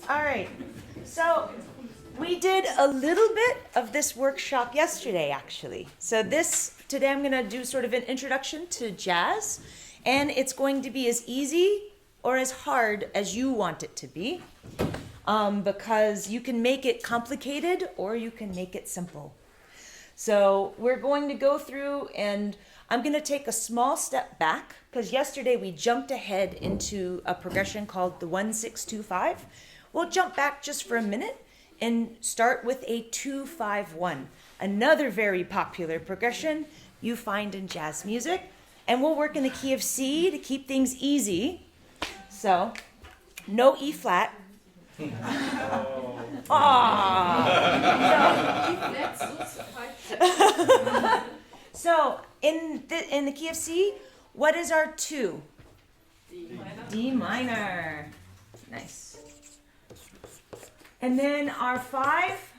All right. So we did a little bit of this workshop yesterday, actually. So today I'm going to do sort of an introduction to jazz, and it's going to be as easy or as hard as you want it to be, because you can make it complicated or you can make it simple. So we're going to go through, and I'm going to take a small step back, because yesterday we jumped ahead into a progression called the 1-6-2-5. We'll jump back just for a minute and start with a 2-5-1, another very popular progression you find in jazz music. And we'll work in the key of C to keep things easy. So, no E flat. So in the key of C, what is our 2? D minor. Nice. And then our 5,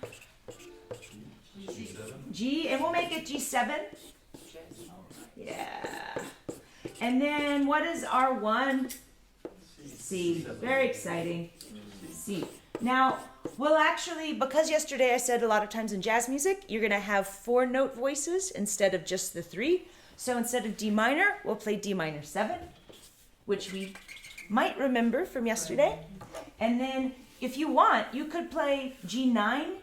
G, and we'll make it G7. Yeah. And then what is our 1? C. Very exciting. C. Now, we'll actually, because yesterday I said a lot of times in jazz music, you're going to have 4-note voices instead of just the 3. So instead of D minor, we'll play D minor 7, which we might remember from yesterday. And then if you want, you could play G9.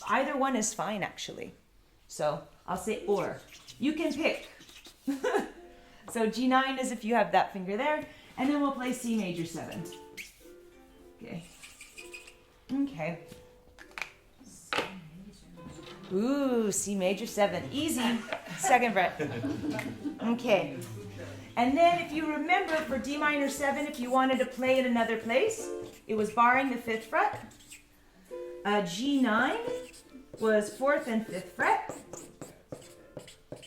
Either one is fine, actually. So I'll say or. You can pick. So G9 is if you have that finger there. And then we'll play C major 7. Okay. Ooh, C major 7. Easy. Second fret. Okay. And then if you remember for D minor 7, if you wanted to play in another place, it was barring the 5th fret. G9 was 4th and 5th fret.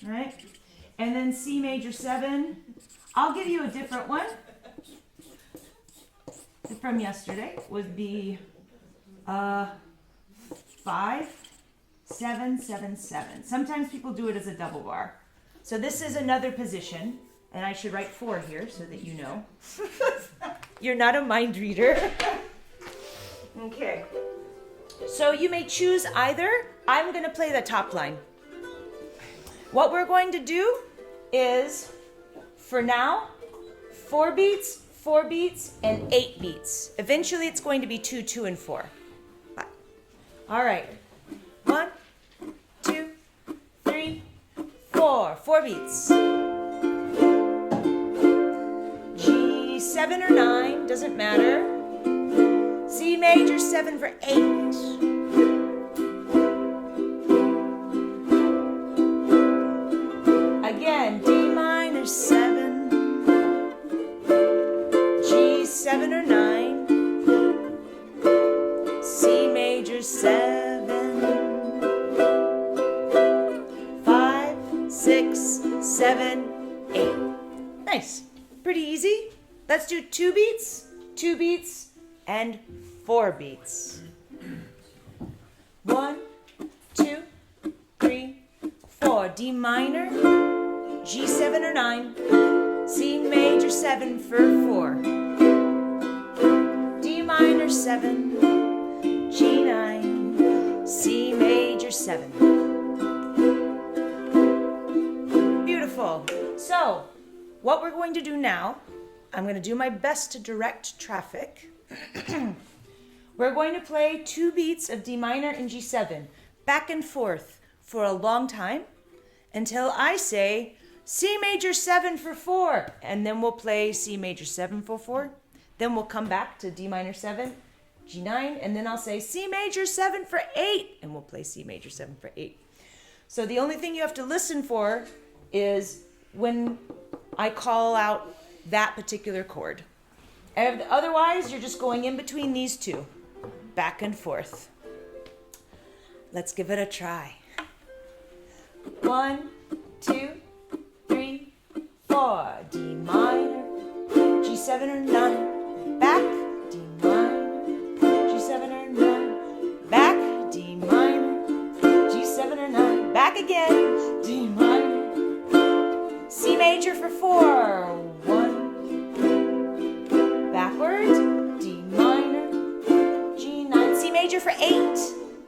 All right. And then C major 7. I'll give you a different one from yesterday. Would be 5, 7, 7, 7. Sometimes people do it as a double bar. So this is another position, and I should write 4 here so that you know. You're not a mind reader. Okay. So you may choose either. I'm going to play the top line. What we're going to do is, for now, 4 beats, 4 beats, and 8 beats. Eventually it's going to be 2, 2, and 4. All right. 1, 2, 3, 4. 4 beats. G7 or 9, doesn't matter. C major 7 for 8. Again, D minor 7. G7 or 9. C major 7. 5, 6, 7, 8. Nice. Pretty easy. Let's do 2 beats, 2 beats, and 4 beats. 1, 2, 3, 4. D minor, G7 or 9, C major 7 for 4. D minor 7, G9, C major 7. Beautiful. So, what we're going to do now, I'm going to do my best to direct traffic. We're going to play 2 beats of D minor and G7, back and forth for a long time, until I say C major 7 for 4, and then we'll play C major 7 for 4. Then we'll come back to D minor 7, G9, and then I'll say C major 7 for 8, and we'll play C major 7 for 8. So the only thing you have to listen for is when I call out that particular chord. And otherwise, you're just going in between these 2, back and forth. Let's give it a try. 1, 2, 3, 4. D minor, G7 or 9, back, D minor, G7 or 9, back, D minor, G7 or 9, back again, D minor, C major for 4, 1, backwards, D minor, for 8.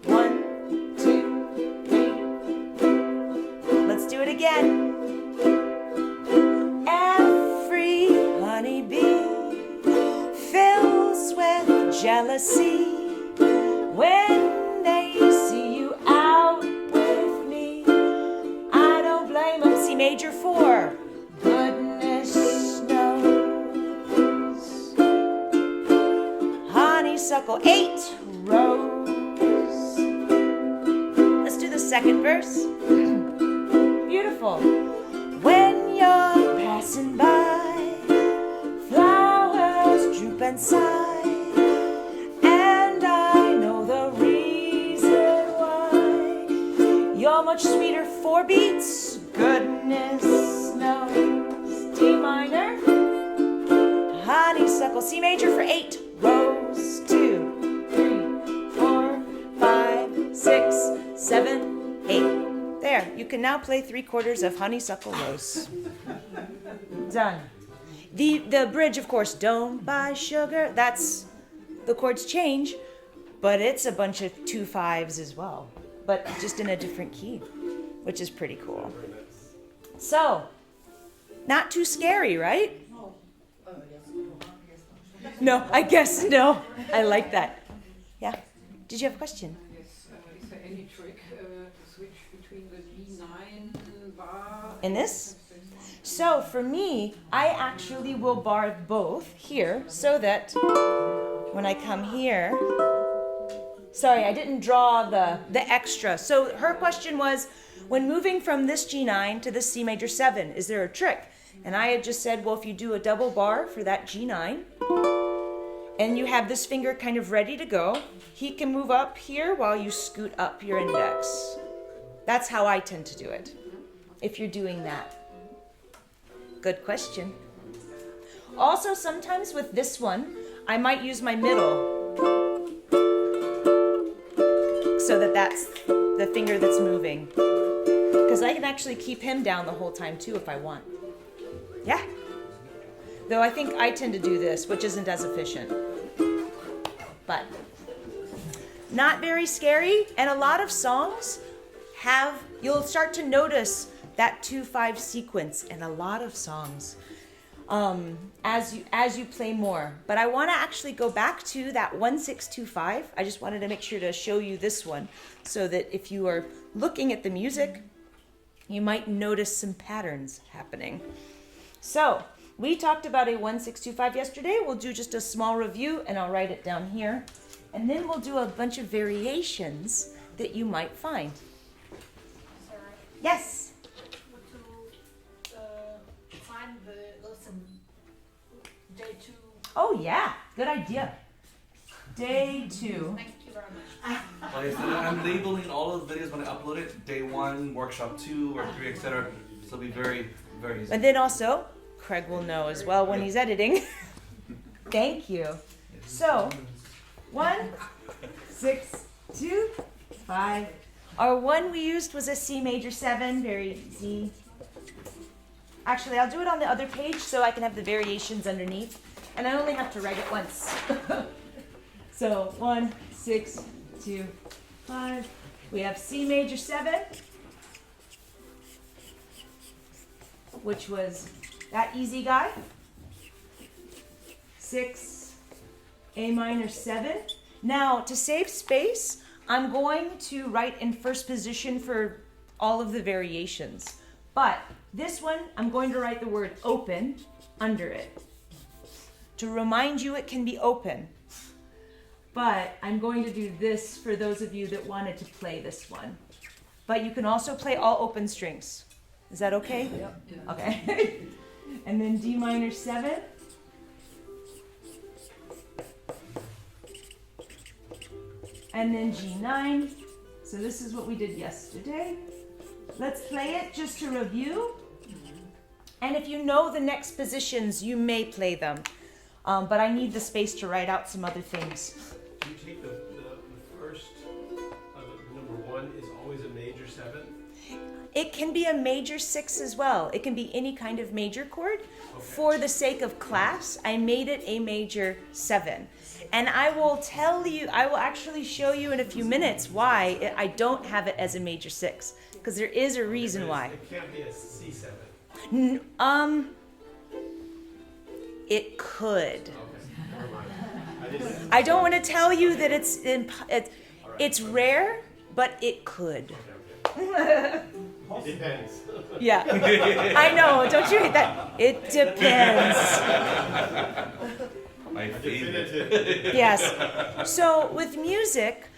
1, 2, 3. Let's do it again. Every honeybee fills with jealousy when they see you out with me. I don't blame them. C major 4. Goodness knows. Honeysuckle 8. Rose. Let's do the second verse. Beautiful. When you're passing by, flowers droop and sigh, and I know the reason why. You're much sweeter 4 beats. Goodness knows. D minor. Honeysuckle C major for 8. Rose 2, 3, 4, 5, 6, 7, 8. There, you can now play 3/4 of Honeysuckle Rose. Done. The bridge, of course, don't buy sugar. That's, the chords change, but it's a bunch of 2 5s as well, but just in a different key, which is pretty cool. So, not too scary, right? No, I guess no. I like that. Yeah. Did you have a question? Yes. Is there any trick to switch between the G9 bar In this? So for me, I actually will bar both here so that when I come here, sorry, I didn't draw the extra. So her question was, when moving from this G9 to this C major 7, is there a trick? And I had just said, well, if you do a double bar for that G9, and you have this finger kind of ready to go, he can move up here while you scoot up your index. That's how I tend to do it, if you're doing that. Good question. Also, sometimes with this one, I might use my middle so that that's the finger that's moving. Because I can actually keep him down the whole time too if I want. Yeah. Though I think I tend to do this, which isn't as efficient. But not very scary. And a lot of songs have, you'll start to notice that 2/5 sequence in a lot of songs as you play more. But I want to actually go back to that 1-6-2-5. I just wanted to make sure to show you this one so that if you are looking at the music, you might notice some patterns happening. So we talked about a 1-6-2-5 yesterday. We'll do just a small review and I'll write it down here. And then we'll do a bunch of variations that you might find. Sorry. Yes? To find the lesson day 2. Oh yeah, good idea. Day 2. Thank you very much. Like I said, I'm labeling all of the videos when I upload it, day 1, workshop 2, or 3, etc. So it'll be very, very easy. And then also, Craig will know as well when he's editing. Thank you. So, 1-6-2-5. Our one we used was a C major 7, very easy. Actually, I'll do it on the other page so I can have the variations underneath. And I only have to write it once. So 1-6-2-5. We have C major 7, which was that easy guy. 6, A minor 7. Now, to save space, I'm going to write in first position for all of the variations. But this one, I'm going to write the word open under it to remind you it can be open. But I'm going to do this for those of you that wanted to play this one. But you can also play all open strings. Is that okay? Yep. Yeah. Okay. And then D minor 7. And then G9. So this is what we did yesterday. Let's play it just to review. And if you know the next positions, you may play them. But I need the space to write out some other things. Do you take the first, number 1 is always a major 7? It can be a major 6 as well. It can be any kind of major chord. For the sake of class, I made it a major 7. And I will actually show you in a few minutes why I don't have it as a major 6. Because there is a reason why. It can't be a C7. It could. Okay, never mind. I don't want to tell you that it's rare, but it could. Okay. It depends. Yeah. I know, don't you hate that? It depends. My favorite. Definitive. Yes. So with music,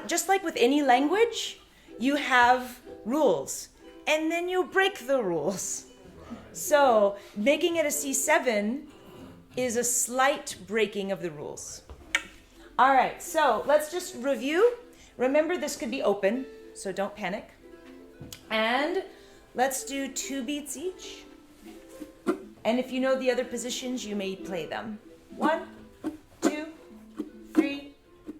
just like with any language, you have rules. And then you break the rules. So making it a C7 is a slight breaking of the rules. All right, so let's just review. Remember, this could be open, so don't panic. And let's do 2 beats each. And if you know the other positions, you may play them. 1, 2, 3,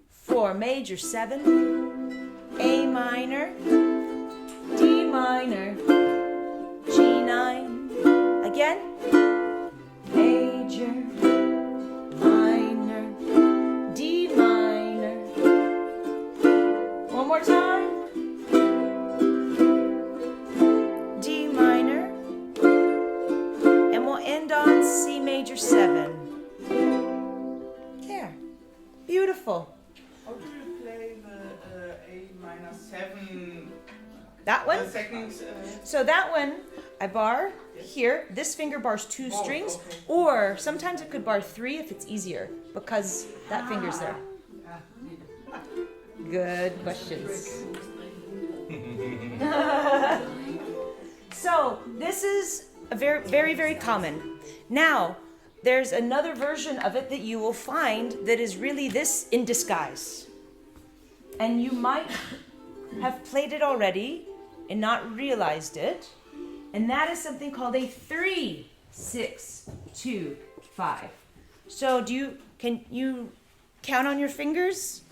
4. Major 7, A minor, D minor, G9. Again, major, minor, D minor. One more time. D minor. And we'll end on C major 7. There. Beautiful. How do you play the A minor 7? That one? The seconds. So that one, I bar here. This finger bars 2 strings, okay. or sometimes it could bar 3 if it's easier, because that finger's there. Good questions. So this is a very, very, very common. Now, there's another version of it that you will find that is really this in disguise. And you might have played it already and not realized it. And that is something called a 3, 6, 2, 5. So can you count on your fingers?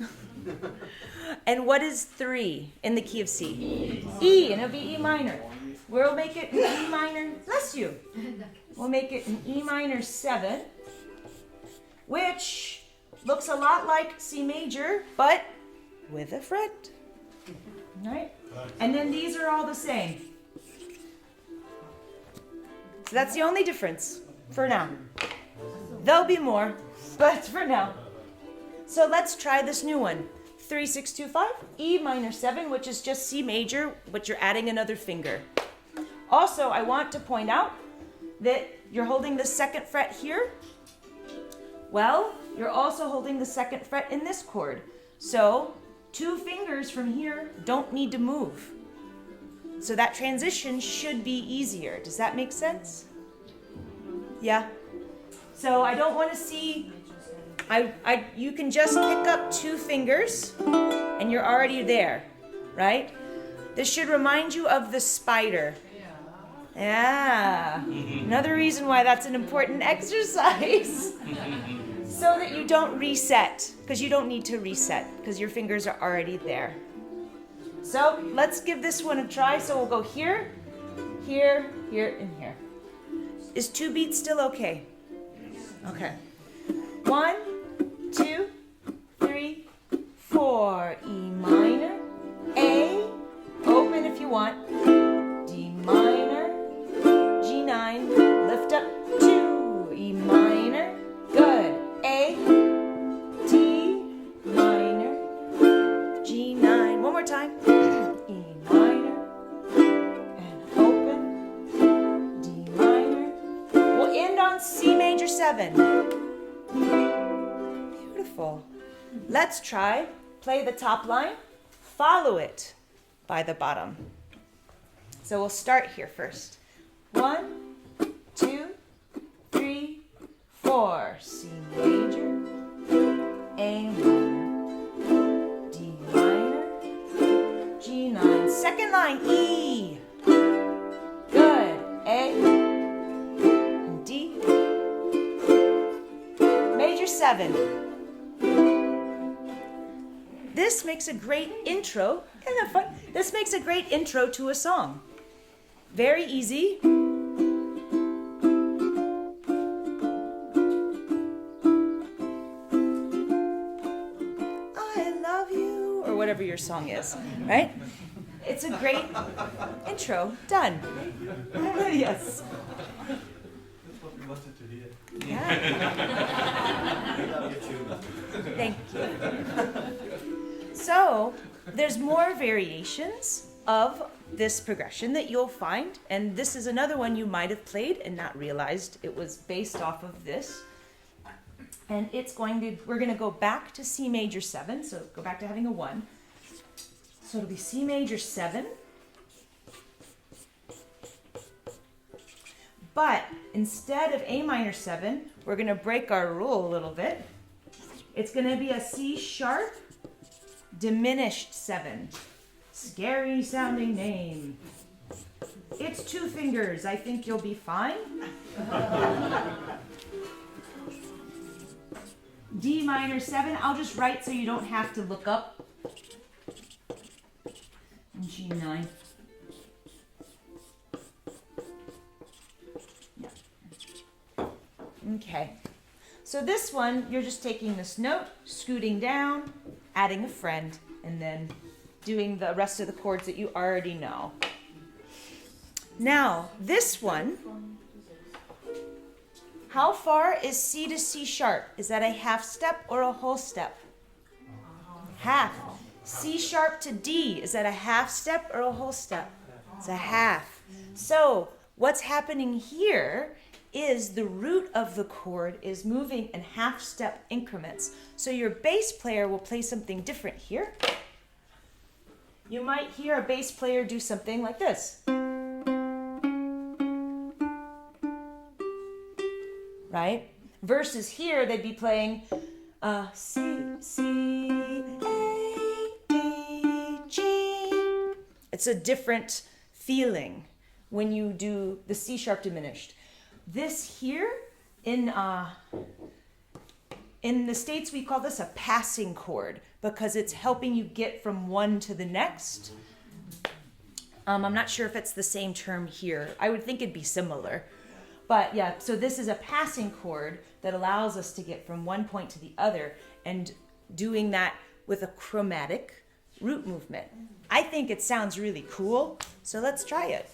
And what is 3 in the key of C? E, and it'll be E minor. We'll make it an E minor, bless you. We'll make it an E minor 7, which looks a lot like C major, but with a fret. Right? And then these are all the same. So that's the only difference for now. There'll be more, but for now. So let's try this new one. 3, 6, 2, 5, E minor 7, which is just C major, but you're adding another finger. Also, I want to point out that you're holding the 2nd fret here. Well, you're also holding the 2nd fret in this chord. So 2 fingers from here don't need to move. So that transition should be easier. Does that make sense? Yeah? So I don't want to see, you can just pick up 2 fingers and you're already there, right? This should remind you of the spider. Yeah. Another reason why that's an important exercise. So that you don't reset, because you don't need to reset, because your fingers are already there. So let's give this one a try. So we'll go here, here, here, and here. Is 2 beats still okay? Okay. 1, 2, 3, 4. E minor, A, open if you want, D minor, G9, lift up 2, E minor, good, A, D minor, G9, one more time, E minor, and open, D minor. We'll end on C major 7. Beautiful. Let's try, play the top line, follow it by the bottom. So we'll start here first. 1, 2, 3, 4. C major, A minor, D minor, G9. 2nd line, E. Good. A and D. Major 7. This makes a great intro. Isn't that fun? This makes a great intro to a song. Very easy. I love you, or whatever your song is, right? It's a great intro. Done. Yes. That's what we wanted to hear. Yeah. We love you too. Thank you. So, there's more variations of this progression that you'll find, and this is another one you might have played and not realized it was based off of this. And we're going to go back to C major 7, so go back to having a 1. So it'll be C major 7. But instead of A minor 7, we're going to break our rule a little bit. It's going to be a C sharp diminished 7. Scary sounding name. It's 2 fingers. I think you'll be fine. D minor 7. I'll just write so you don't have to look up. G9. Yeah. Okay. So this one, you're just taking this note, scooting down, adding a friend, and then doing the rest of the chords that you already know. Now, this one, how far is C to C sharp? Is that a half step or a whole step? Half. C sharp to D, is that a half step or a whole step? It's a half. So what's happening here is the root of the chord is moving in half step increments. So your bass player will play something different here. You might hear a bass player do something like this. Right? Versus here, they'd be playing C, C, A, D, G. It's a different feeling when you do the C sharp diminished. This here, in the States, we call this a passing chord because it's helping you get from one to the next. I'm not sure if it's the same term here. I would think it'd be similar. But yeah, so this is a passing chord that allows us to get from one point to the other and doing that with a chromatic root movement. I think it sounds really cool, so let's try it.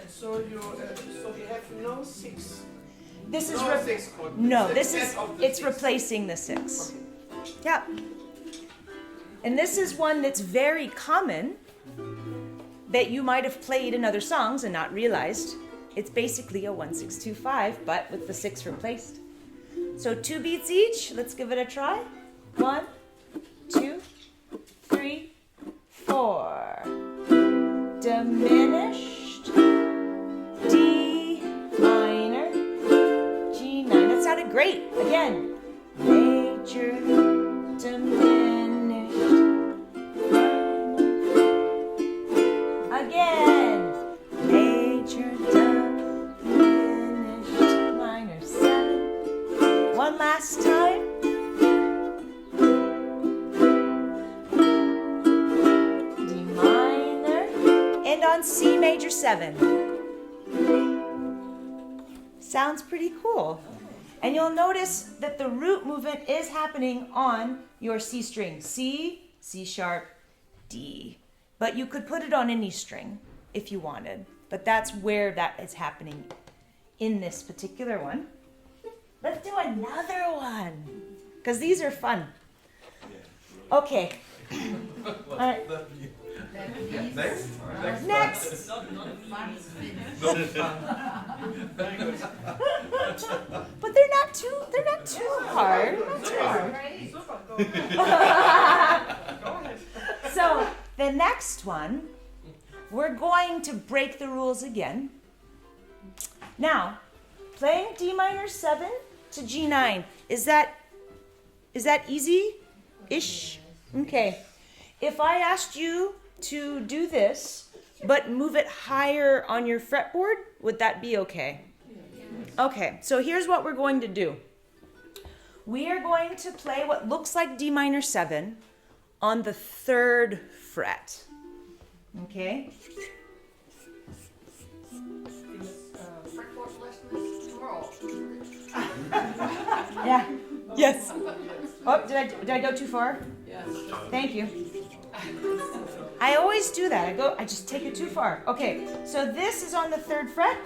So we have no 6. This is No 6 chord. no, It's this instead is of the it's 6. replacing the 6. Yeah. And this is one that's very common that you might have played in other songs and not realized. It's basically a 1-6-2-5, but with the 6 replaced. So 2 beats each. Let's give it a try. 1, 2, 3, 4. Diminished. D minor. G9. That sounded great. Again. Major. Diminished. Again. Major. Diminished. Minor 7. One last time. On C major 7. Sounds pretty cool. And you'll notice that the root movement is happening on your C string. C, C sharp, D. But you could put it on any string if you wanted. But that's where that is happening in this particular one. Let's do another one, because these are fun. Okay. All right. Next? Next. But they're not too hard. Not too hard. So the next one, we're going to break the rules again. Now, playing D minor 7 to G9, is that easy-ish? Okay. If I asked you to do this, but move it higher on your fretboard, would that be okay? Okay, so here's what we're going to do. We are going to play what looks like D minor 7 on the 3rd fret. Okay? Yeah. Yes. Oh, did I go too far? Yes. Thank you. I always do that. I just take it too far. Okay, so this is on the 3rd fret.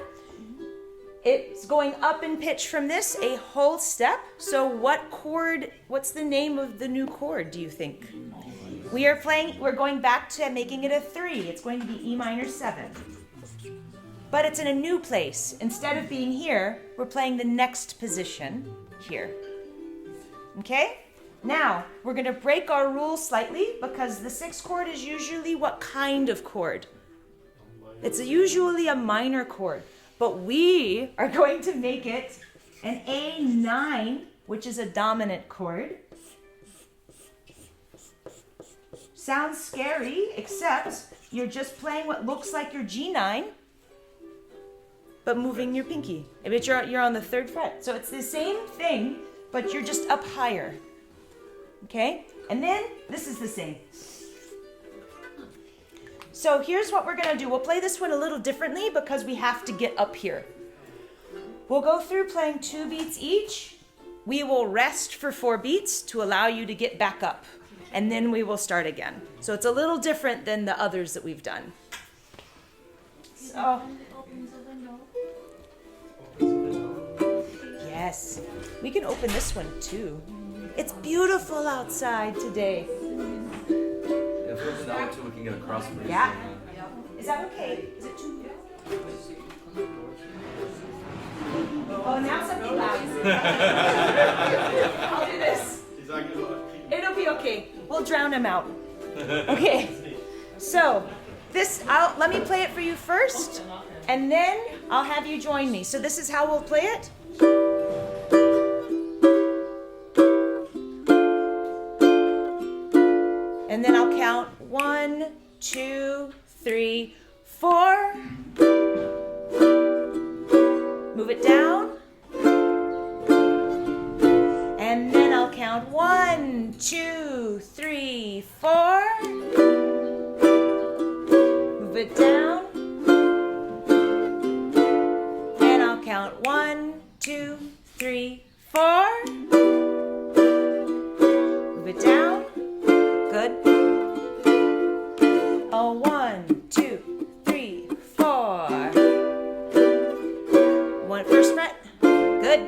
It's going up in pitch from this a whole step. So what's the name of the new chord, do you think? We're going back to making it a 3. It's going to be E minor 7. But it's in a new place. Instead of being here, we're playing the next position here. Okay? Now, we're going to break our rule slightly because the 6th chord is usually what kind of chord? It's usually a minor chord. But we are going to make it an A9, which is a dominant chord. Sounds scary, except you're just playing what looks like your G9, but moving your pinky. But you're on the 3rd fret. So it's the same thing, but you're just up higher. Okay? And then this is the same. So here's what we're going to do. We'll play this one a little differently because we have to get up here. We'll go through playing 2 beats each. We will rest for 4 beats to allow you to get back up. And then we will start again. So it's a little different than the others that we've done. So, yes, we can open this one too. It's beautiful outside today. If we open that one too, we can get a cross breeze. Yeah. Is that okay? Is it too? Oh, now something loud. I'll do this. It'll be okay. We'll drown him out. Okay. So let me play it for you first, and then I'll have you join me. So this is how we'll play it. And then I'll count 1, 2, 3, 4. Move it down. And then I'll count 1, 2, 3, 4. Move it down. And I'll count 1, 2, 3, 4. Move it down. Good. Oh, 1, 2, 3, 4. First fret. Good.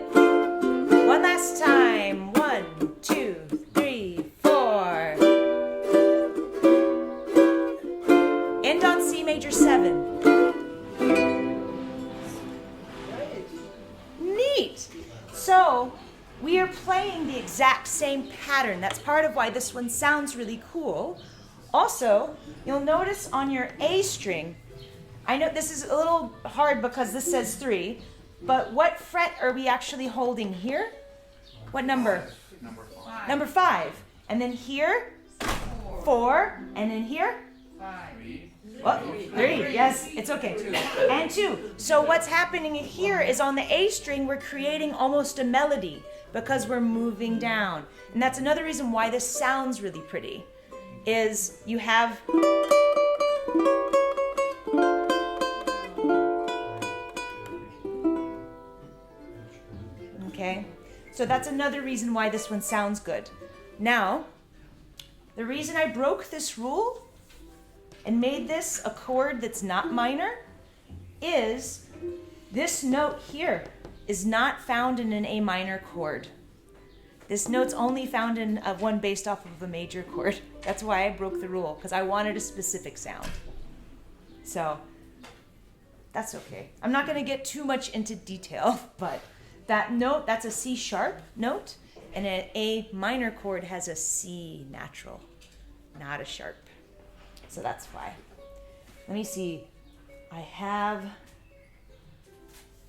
One last time. 1, 2, 3, 4. End on C major 7. Neat. So we are playing the exact same pattern. That's part of why this one sounds really cool. Also, you'll notice on your A string, I know this is a little hard because this says 3, but what fret are we actually holding here? What number? Number 5. Number 5. And then here, 4. And then here? 3. What? 3. Yes, it's okay. And 2. So what's happening here is on the A string, we're creating almost a melody because we're moving down. And that's another reason why this sounds really pretty, is you have... Okay, so that's another reason why this one sounds good. Now, the reason I broke this rule and made this a chord that's not minor is this note here is not found in an A minor chord. This note's only found in one based off of a major chord. That's why I broke the rule, because I wanted a specific sound. So, that's okay. I'm not going to get too much into detail, but that note, that's a C sharp note, and an A minor chord has a C natural, not a sharp. So that's why. Let me see. I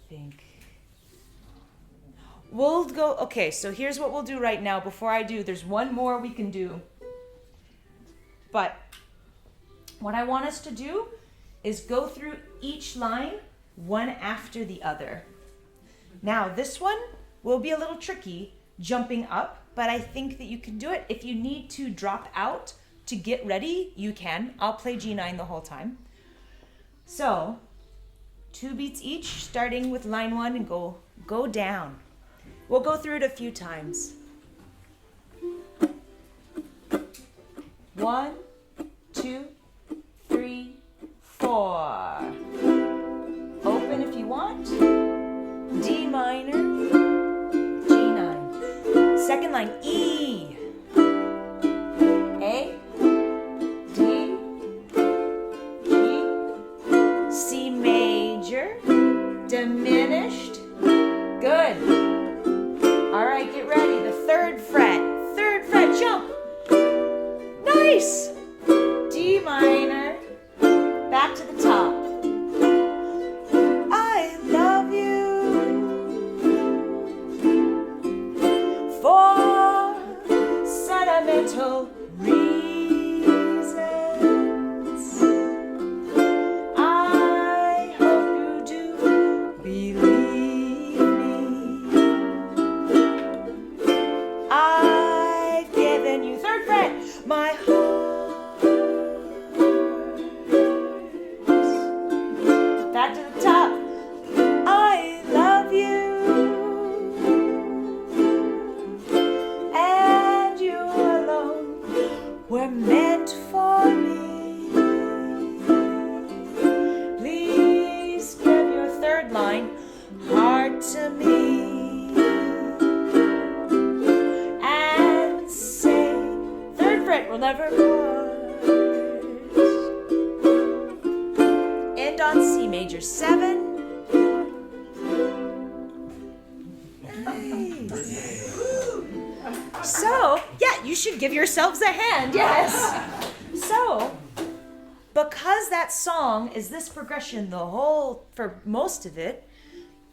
think. We'll go, okay, so here's what we'll do right now. Before I do, there's one more we can do. But what I want us to do is go through each line one after the other. Now, this one will be a little tricky, jumping up, but I think that you can do it. If you need to drop out to get ready, you can. I'll play G9 the whole time. So, 2 beats each, starting with line 1 and go go down. We'll go through it a few times. 1, 2, 3, 4. Open if you want. D minor, G9. Second line, E. A, D, G, C major, diminished. Good. All right, get ready. The third fret. Third fret, jump. Nice. D minor, back to the top. I love you for sentimental reasons. I hope you do believe me. I've given you, third fret, my heart. Back to the top. I love you, and you alone were meant for me. Please give your third line heart to me and say, third fret will never part. End on C major 7. Nice. So, yeah, you should give yourselves a hand, yes. So, because that song is this progression the whole, for most of it,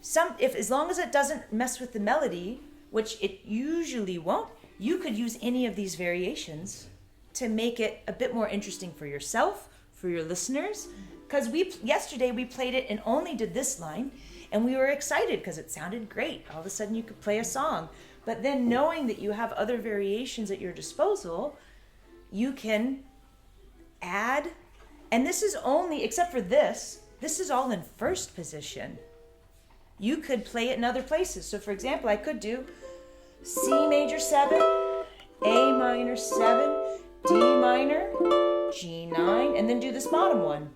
as long as it doesn't mess with the melody, which it usually won't, you could use any of these variations to make it a bit more interesting for yourself, for your listeners. Because yesterday we played it and only did this line, and we were excited because it sounded great. All of a sudden you could play a song. But then knowing that you have other variations at your disposal, you can add, and this is only, except for this is all in first position. You could play it in other places. So for example, I could do C major 7, A minor 7, D minor, G9, and then do this bottom one.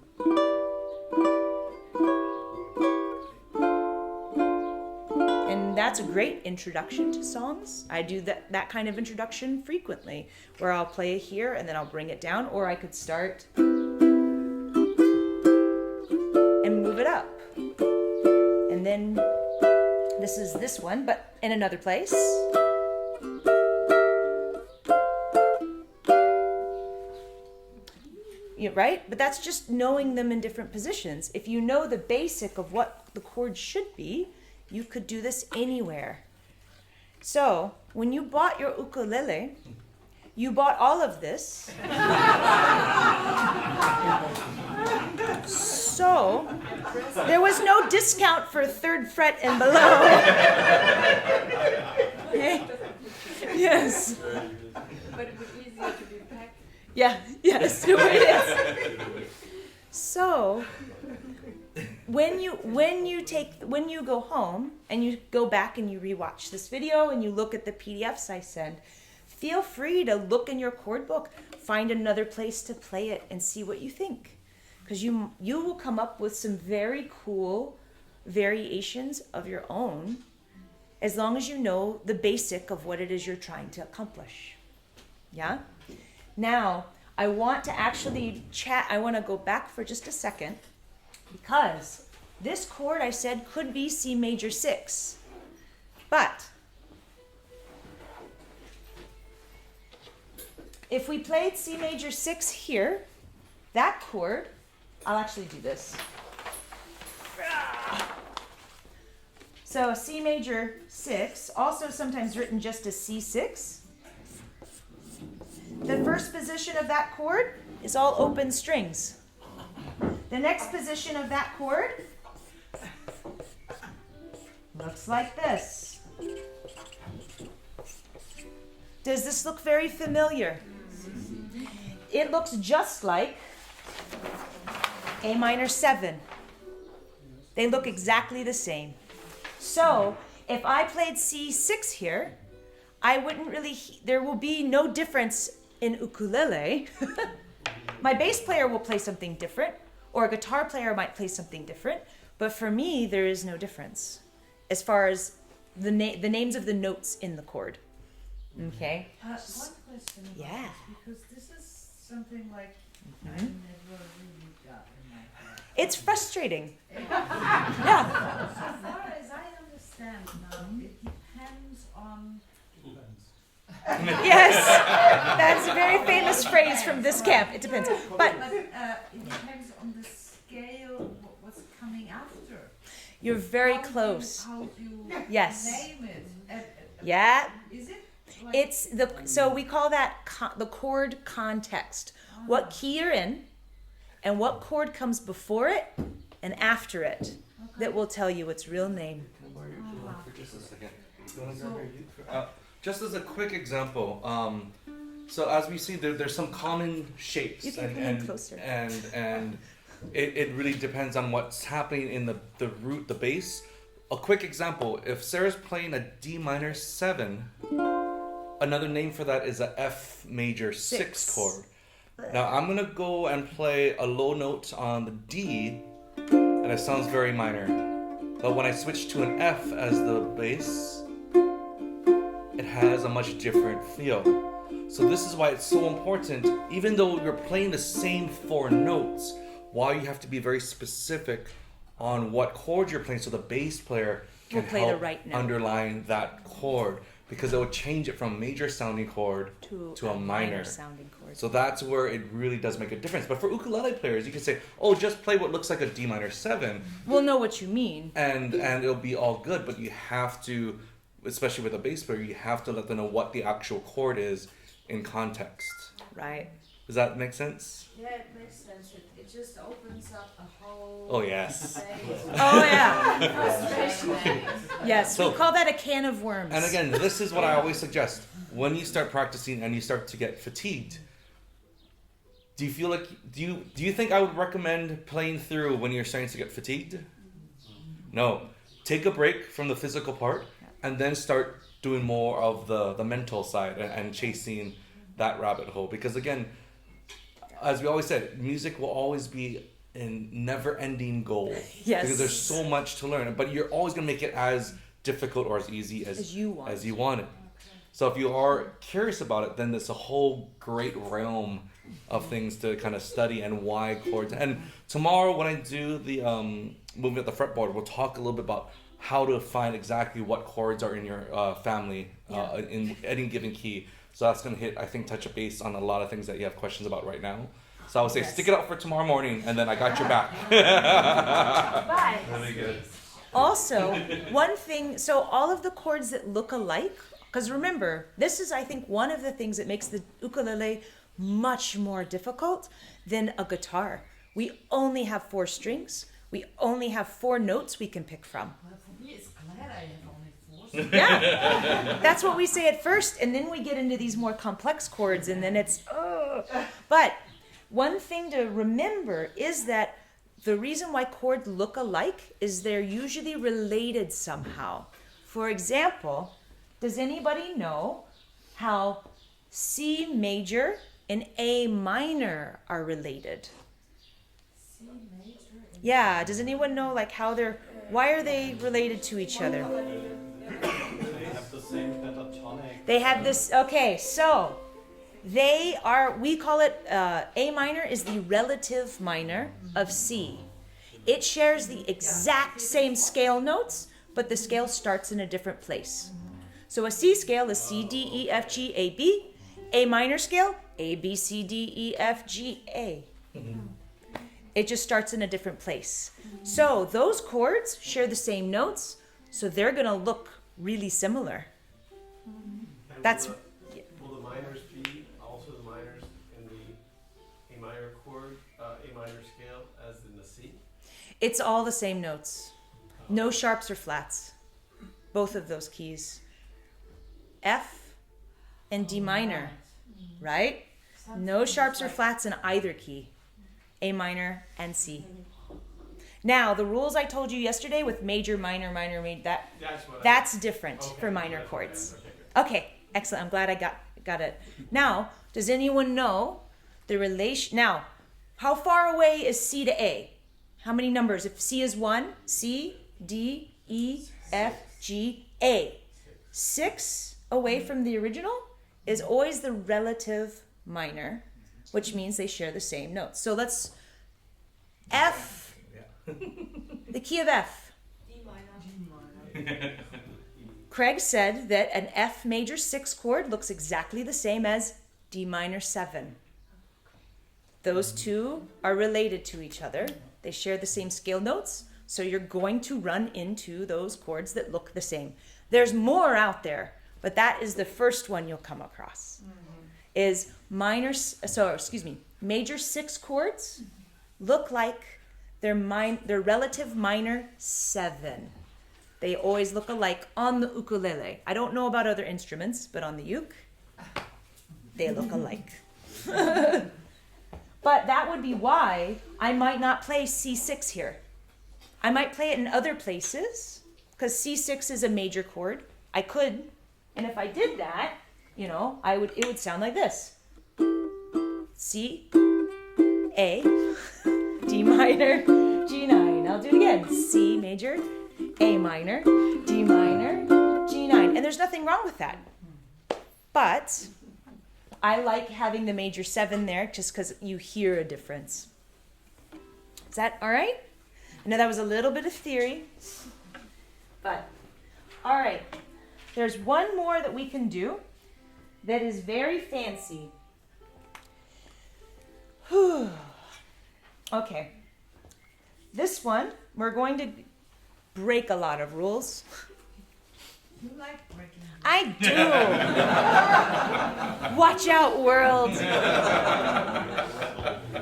And that's a great introduction to songs. I do that kind of introduction frequently, where I'll play it here and then I'll bring it down, or I could start and move it up. And then this is this one, but in another place. Right? But that's just knowing them in different positions. If you know the basic of what the chord should be, you could do this anywhere. So, when you bought your ukulele, you bought all of this. So, there was no discount for third fret and below. Okay? Yes. But it was easier to be packed. Yeah, yes, it is. So, when you go home and you go back and you rewatch this video and you look at the PDFs I send, feel free to look in your chord book, find another place to play it and see what you think. Because you will come up with some very cool variations of your own, as long as you know the basic of what it is you're trying to accomplish. Yeah? Now, I want to actually I want to go back for just a second, because this chord I said could be C major 6. But if we played C major 6 here, that chord, I'll actually do this. So C major 6, also sometimes written just as C6. The first position of that chord is all open strings. The next position of that chord looks like this. Does this look very familiar? It looks just like A minor 7. They look exactly the same. So if I played C6 here, I wouldn't really, there will be no difference in ukulele. My bass player will play something different, or a guitar player might play something different, but for me, there is no difference as far as the names of the notes in the chord. Okay? One question about Yeah. this, because this is something like I Mhm. never really got in my head. It's frustrating. So Yeah. far as I understand now, it depends on Yes. That's a very famous phrase from this camp. It depends. But it depends on the scale, what's coming after. you're very How do you- close. How do you Yes. name it? Yeah. Is it? Like, It's so we call that the chord context. What key you're in and what chord comes before it and after it that will tell you its real name. Can I borrow your ukulele for just a second? You wanna grab your ukulele? Just as a quick example, so as we see, there's some common shapes, You can come in closer. and it really depends on what's happening in the root, the bass. A quick example: if Sarah's playing a D minor 7, another name for that is a F major 6 chord. Now I'm gonna go and play a low note on the D, and it sounds very minor. But when I switch to an F as the bass, it has a much different feel. So this is why it's so important, even though you're playing the same 4 notes, why you have to be very specific on what chord you're playing so the bass player can Will play the help right note. underline that chord, because it will change it from a major sounding chord to a minor. sounding chord. So that's where it really does make a difference. But for ukulele players, you can say, oh, just play what looks like a D minor 7, We'll know what you mean. and it'll be all good. But you have to, especially with a bass player, you have to let them know what the actual chord is in context. Right. Does that make sense? yeah, it makes sense. It just opens up a whole. Oh, yes. Oh yeah. Yes. So- we call that a can of worms. And again, this is what I always suggest. When you start practicing and you start to get fatigued, do you feel like, do you think I would recommend playing through when you're starting to get fatigued? No. Take a break from the physical part and then start doing more of the mental side and chasing that rabbit hole. Because again, as we always said, music will always be a never-ending goal. Yes. Because there's so much to learn, but you're always going to make it as difficult or as easy As you want. as you want it. So if you are curious about it, then there's a whole great realm of things to kind of study and why chords. And tomorrow when I do the moving at the fretboard, we'll talk a little bit about how to find exactly what chords are in your family in any given key. So that's going to hit, I think, touch a base on a lot of things that you have questions about right now. So I would say Yes. stick it out for tomorrow morning, and then I got your back. But Really good. also, one thing, so all of the chords that look alike, because remember, this is, I think, one of the things that makes the ukulele much more difficult than a guitar. We only have 4 strings. We only have 4 notes we can pick from. Well, for me, it's glad I have only 4. Yeah, that's what we say at first, and then we get into these more complex chords, and then it's, oh. But one thing to remember is that the reason why chords look alike is they're usually related somehow. For example, does anybody know how C major and A minor are related? C major. Yeah, does anyone know like how why are they related to each other? They have the same pentatonic. They have this, okay, so they are, we call it, A minor is the relative minor of C. It shares the exact same scale notes, but the scale starts in a different place. So a C scale is C, D, E, F, G, A, B. A minor scale, A, B, C, D, E, F, G, A. It just starts in a different place. So those chords share the same notes, so they're gonna look really similar. And That's, will the minors be also the minors in the A minor chord, A minor scale as in the C? it's all the same notes. No sharps or flats. Both of those keys. F and D minor, right? No sharps or flats in either key. A minor and C. Now, the rules I told you yesterday with major, minor, that's different for minor chords. Okay, excellent. I'm glad I got it. Now, does anyone know the relation? Now, how far away is C to A? How many numbers? If C is 1, C, D, E, F, G, A. 6 away from the original is always the relative minor, which means they share the same notes. So let's F, the key of F. D minor. Craig said that an F major 6 chord looks exactly the same as D minor 7. Those two are related to each other. They share the same scale notes, so you're going to run into those chords that look the same. There's more out there, but that is the first one you'll come across. Is major 6 chords look like their relative minor 7. They always look alike on the ukulele. I don't know about other instruments, but on the uke, they look alike. But that would be why I might not play C6 here. I might play it in other places, because C6 is a major chord. I could, and if I did that, it would sound like this. C, A, D minor, G9. I'll do it again. C major, A minor, D minor, G9. And there's nothing wrong with that. But I like having the major 7 there just because you hear a difference. Is that all right? I know that was a little bit of theory, but all right. There's one more that we can do that is very fancy. Okay. This one, we're going to break a lot of rules. You like breaking. I do. Watch out, world.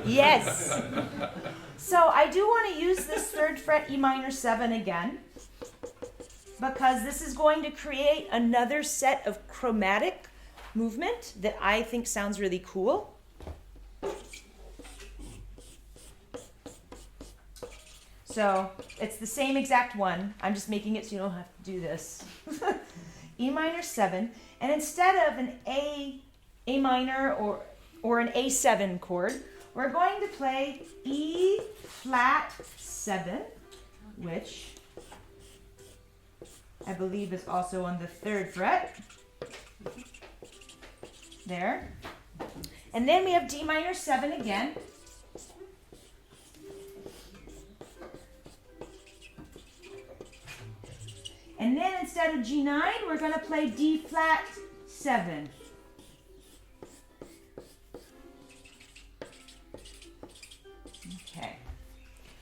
Yes. So I do want to use this 3rd fret E minor 7 again, because this is going to create another set of chromatic movement that I think sounds really cool. So it's the same exact one. I'm just making it so you don't have to do this. E minor 7, and instead of an A minor or an A7 chord, we're going to play E flat 7, which I believe is also on the 3rd fret. There. And then we have D minor 7 again. And then instead of G9, we're going to play D flat 7. Okay.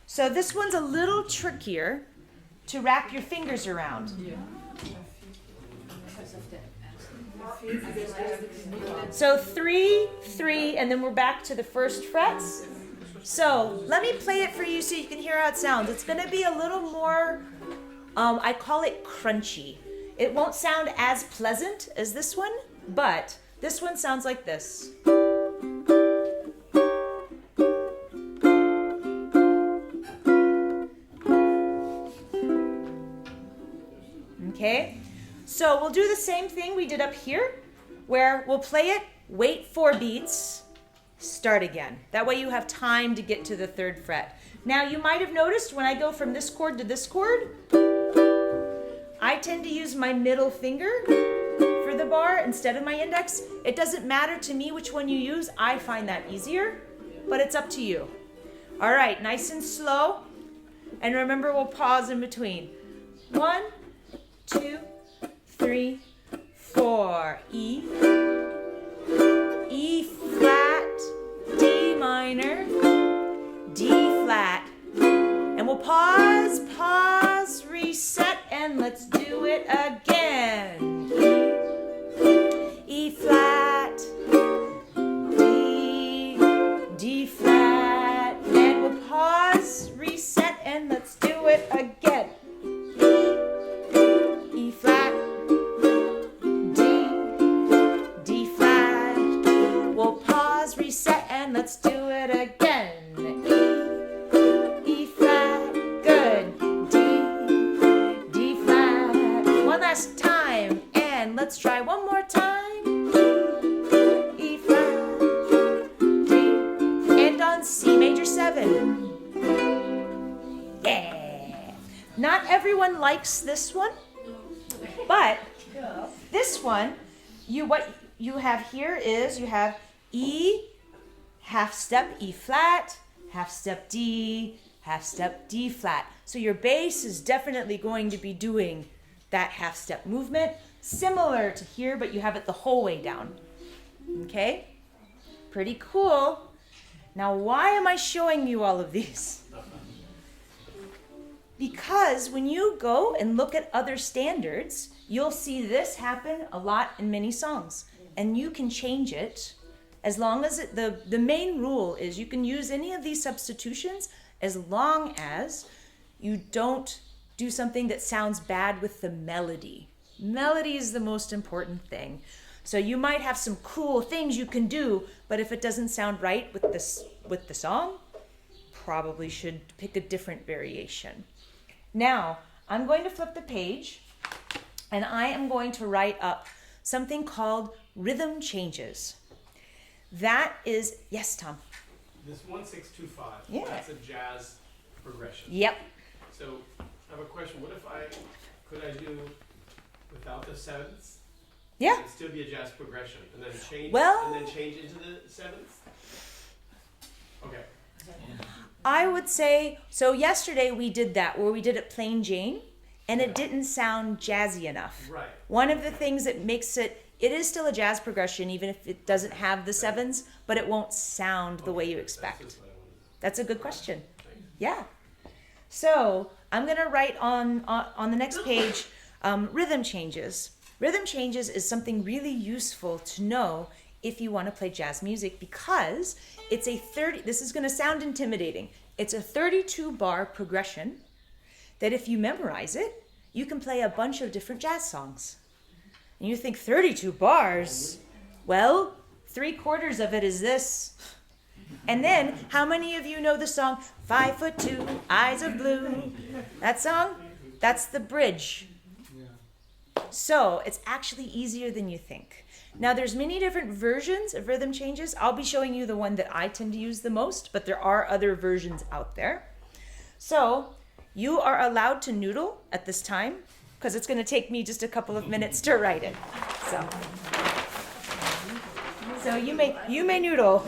So this one's a little trickier to wrap your fingers around. So 3, 3, and then we're back to the 1st frets. So let me play it for you so you can hear how it sounds. It's going to be a little more, I call it crunchy. It won't sound as pleasant as this one, but this one sounds like this. Okay, so we'll do the same thing we did up here, where we'll play it, wait 4 beats, start again. That way you have time to get to the 3rd fret. Now you might have noticed when I go from this chord to this chord, I tend to use my middle finger for the bar instead of my index. It doesn't matter to me which one you use. I find that easier, but it's up to you. All right, nice and slow. And remember, we'll pause in between. 1, 2, 3, 4. E, E flat, D minor, D flat. And we'll pause, pause, reset, and let's do it again. E flat, D flat, and we'll pause, reset, and let's do it again. E flat, D flat. We'll pause, reset, and let's do it again. E flat, everyone likes this one, but this one, what you have here is you have E, half step E flat, half step D, half step D flat. So your bass is definitely going to be doing that half step movement, similar to here, but you have it the whole way down. Okay? Pretty cool. Now, why am I showing you all of these? Because when you go and look at other standards, you'll see this happen a lot in many songs. And you can change it as long as the main rule is you can use any of these substitutions as long as you don't do something that sounds bad with the melody. Melody is the most important thing. So you might have some cool things you can do, but if it doesn't sound right with the song, probably should pick a different variation. Now, I'm going to flip the page, and I am going to write up something called rhythm changes. That is, yes, Tom? This 1625, Yeah. that's a jazz progression. Yep. So I have a question. What if could I do without the sevenths? Yeah. It'd still be a jazz progression, and then change, Well- and then change into the sevenths? Okay. I would say, so yesterday we did that, where we did it plain Jane, and it didn't sound jazzy enough. Right. One of the things that makes it is still a jazz progression, even if it doesn't have the sevens, but it won't sound the way you expect. That's just what I wanted to That's a good question. Thanks. Yeah. So I'm going to write on the next page rhythm changes. Rhythm changes is something really useful to know if you want to play jazz music, because it's this is going to sound intimidating. It's a 32 bar progression that if you memorize it, you can play a bunch of different jazz songs. And you think 32 bars? Well, 3/4 of it is this. And then, how many of you know the song 5'2", Eyes of Blue? That song? That's the bridge. So it's actually easier than you think. Now, there's many different versions of rhythm changes. I'll be showing you the one that I tend to use the most, but there are other versions out there. So you are allowed to noodle at this time, because it's going to take me just a couple of minutes to write it. So you may noodle.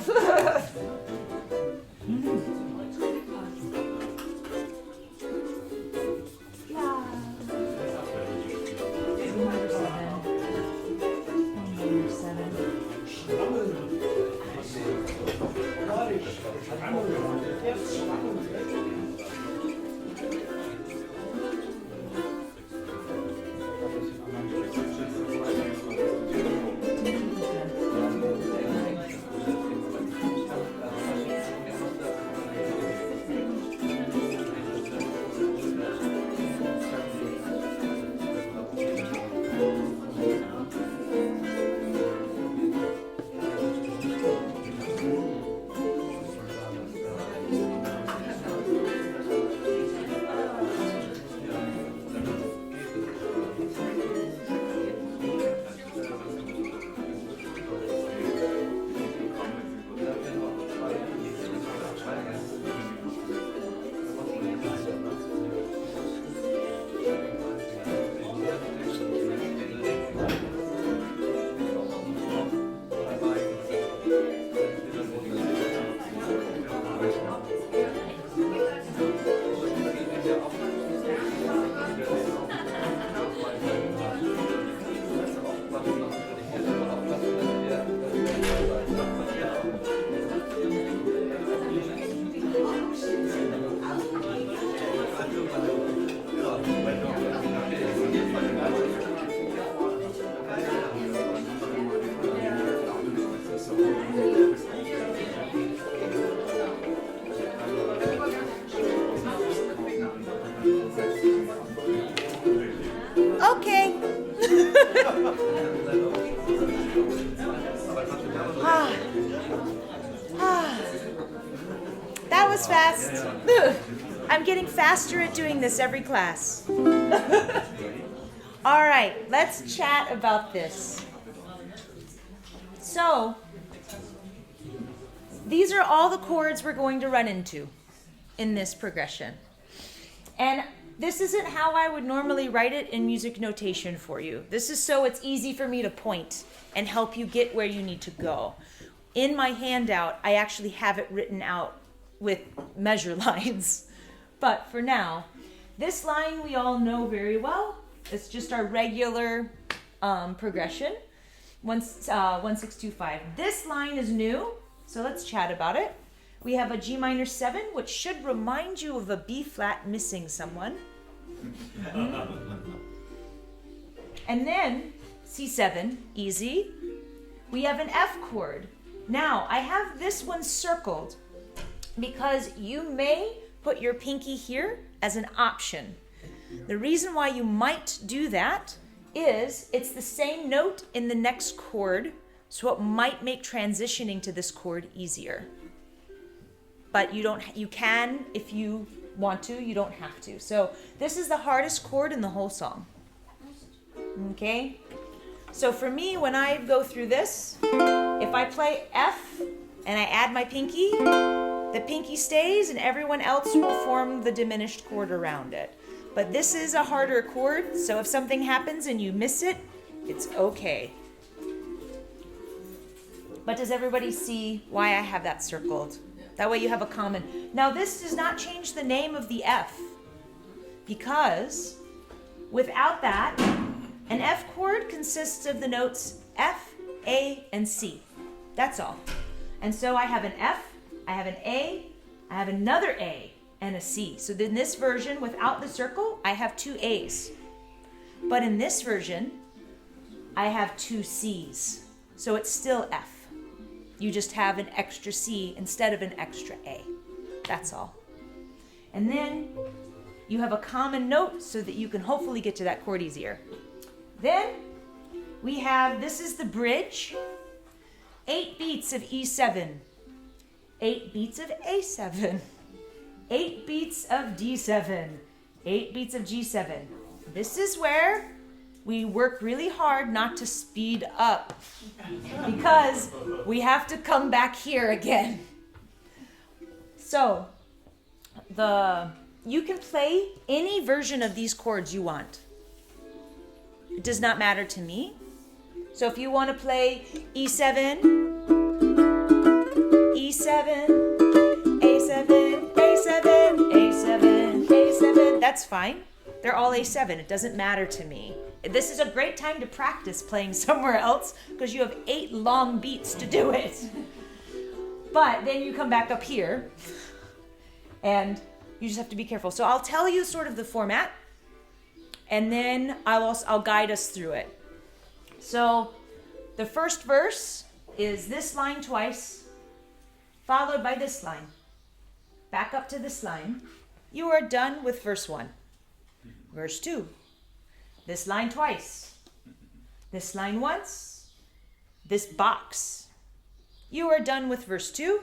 Okay. That was fast. I'm getting faster at doing this every class. All right, let's chat about this. So, these are all the chords we're going to run into in this progression. And this isn't how I would normally write it in music notation for you. This is so it's easy for me to point and help you get where you need to go. In my handout, I actually have it written out with measure lines. But for now, this line we all know very well. It's just our regular progression, 1625. This line is new, so let's chat about it. We have a G minor 7, which should remind you of a B flat missing someone. And then C7, easy. We have an F chord. Now, I have this one circled because you may put your pinky here as an option. The reason why you might do that is it's the same note in the next chord, so it might make transitioning to this chord easier. But you can if you want to, you don't have to. So this is the hardest chord in the whole song. Okay? So for me, when I go through this, if I play F and I add my pinky, the pinky stays and everyone else will form the diminished chord around it. But this is a harder chord, so if something happens and you miss it, it's okay. But does everybody see why I have that circled? That way you have a common. Now this does not change the name of the F, because without that, an F chord consists of the notes F, A, and C. That's all. And so I have an F, I have an A, I have another A, and a C. So in this version, without the circle, I have 2 A's. But in this version, I have 2 C's. So it's still F. You just have an extra C instead of an extra A. That's all. And then you have a common note so that you can hopefully get to that chord easier. Then we have, this is the bridge, 8 beats of E7, 8 beats of A7, 8 beats of D7, 8 beats of G7. This is where we work really hard not to speed up because we have to come back here again. So you can play any version of these chords you want. It does not matter to me. So if you want to play E7, E7, A7, A7, A7, A7, that's fine. They're all A7. It doesn't matter to me. This is a great time to practice playing somewhere else because you have 8 long beats to do it. But then you come back up here and you just have to be careful. So I'll tell you sort of the format and then I'll guide us through it. So the first verse is this line twice, followed by this line. Back up to this line. You are done with verse 1. Verse 2. This line twice. This line once. This box. You are done with verse 2.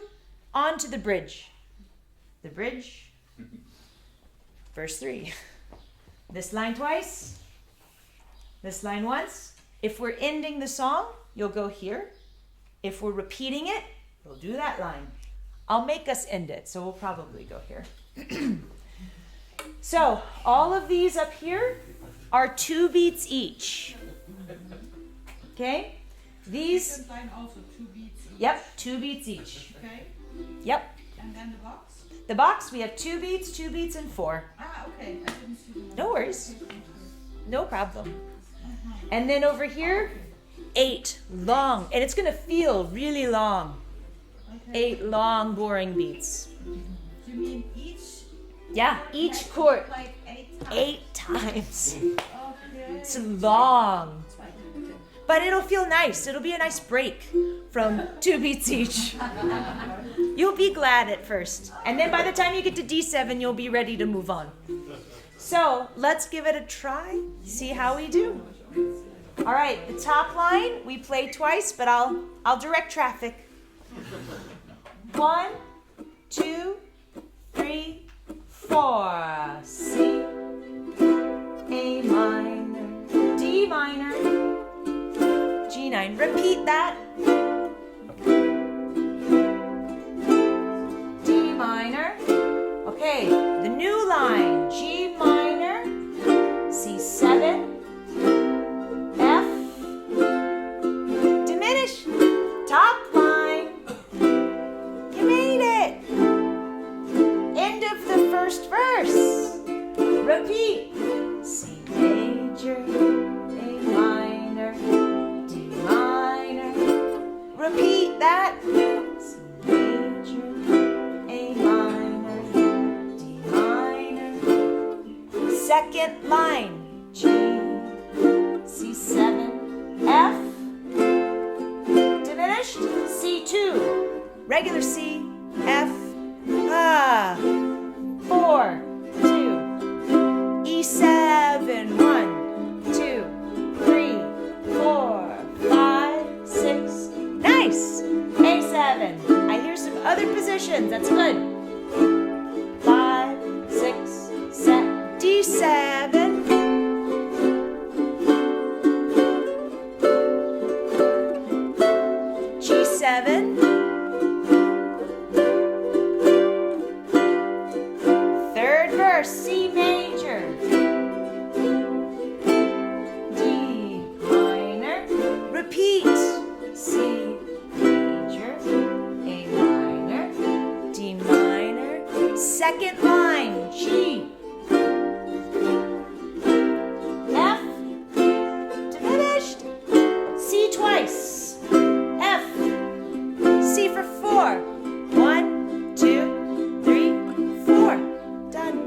On to the bridge. The bridge. Verse 3. This line twice. This line once. If we're ending the song, you'll go here. If we're repeating it, we'll do that line. I'll make us end it, so we'll probably go here. So, all of these up here are 2 beats each. Okay? These. Second line also 2 beats each. Yep, 2 beats each. Okay. Yep. And then the box? The box, we have 2 beats, and 4. Ah, okay. I didn't see the No worries. No problem. And then over here, 8 long. And it's going to feel really long. Okay. 8 long, boring beats. You mean each? Yeah, each chord. Like 8 times. 8 times. Okay. It's long. But it'll feel nice. It'll be a nice break from 2 beats each. You'll be glad at first. And then by the time you get to D7, you'll be ready to move on. So let's give it a try. See how we do. All right, the top line, we play twice, but I'll direct traffic. 1, 2, 3, 4. C, A minor, D minor, G9. Repeat that. D minor. Okay, the new line. G minor, repeat that. C major, A minor, D minor. Second line, G, C7, F. Diminished, C2. Regular C, F. 4, 2. E7, 1, 2, 3, 4, 5, 6. Nice. A7. I hear some other positions. That's good. 5, 6, 7. D7. G7. Third verse, C major. D minor. Repeat. C major, A minor, D minor. Second line, G. F. Diminished. C twice. F. C for 4. 1, 2, 3, 4. Done.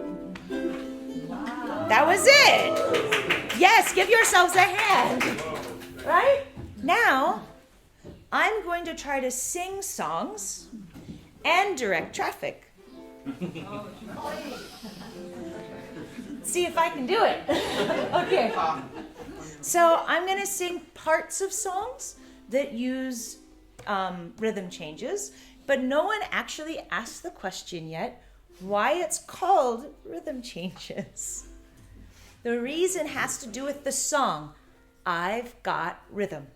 That was it. Yes, give yourselves a hand. Right? Now, I'm going to try to sing songs and direct traffic. See if I can do it. Okay. So I'm going to sing parts of songs that use rhythm changes, but no one actually asked the question yet why it's called rhythm changes. The reason has to do with the song, I've Got Rhythm.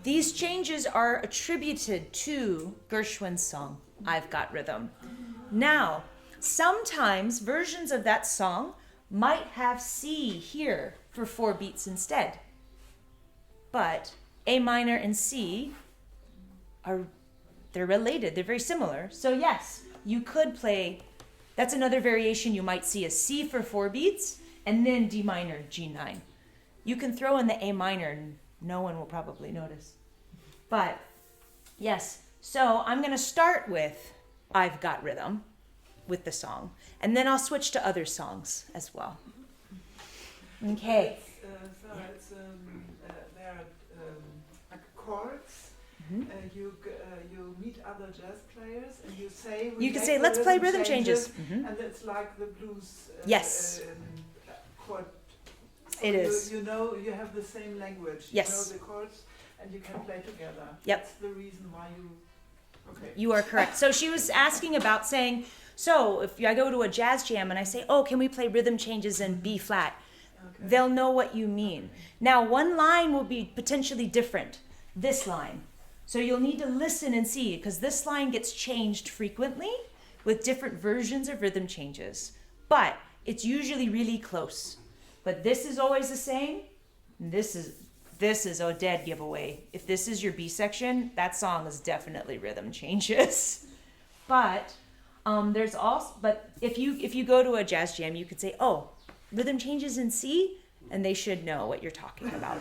These changes are attributed to Gershwin's song, I've Got Rhythm. Now, sometimes versions of that song might have C here for 4 beats instead. But A minor and C they're related, they're very similar. So yes, you could play, that's another variation you might see, a C for 4 beats and then D minor, G9. You can throw in the A minor and no one will probably notice. But yes, so I'm going to start with I've Got Rhythm with the song, and then I'll switch to other songs as well. Okay. There are like chords. You meet other jazz players and you say. You can say, let's play rhythm changes. And it's like the blues. Yes. Chord. So It is. You know, you have the same language. Yes. You know the chords and you can play together. Yep. That's the reason why you. Okay. You are correct. So she was asking about saying, so if I go to a jazz jam and I say, oh, can we play rhythm changes in B flat? Okay. They'll know what you mean. Now, one line will be potentially different. This line. So you'll need to listen and see, because this line gets changed frequently with different versions of rhythm changes. But it's usually really close. But this is always the same. This is a dead giveaway. If this is your B section, that song is definitely rhythm changes. But there's also, but if you go to a jazz jam, you could say, oh, rhythm changes in C, and they should know what you're talking about.